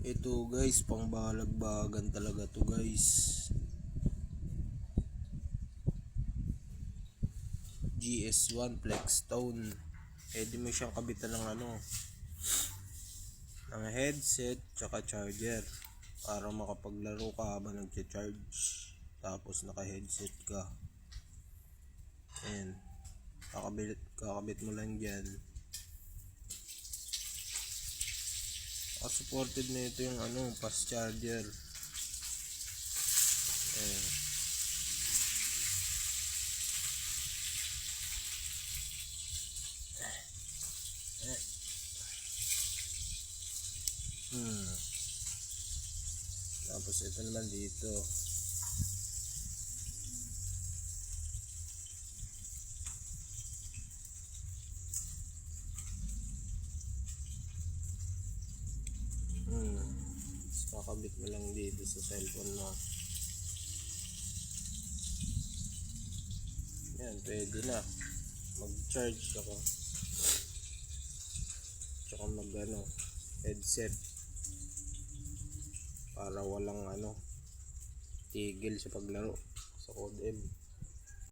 Ito guys, pangbalagbagan talaga to guys. GS1 Flexstone. Pwede mo siyang kabitan ng ng headset tsaka charger para makapaglaro ka habang nagcha-charge, tapos naka-headset ka. Ayan, kakabit mo lang dyan. Supported na ito yung fast charger. Ayan. Tapos ito naman dito. Kakabit mo lang dito sa cellphone mo. Yan, pwede na mag-charge ako. Tsaka headset para walang tigil sa paglaro sa Code M.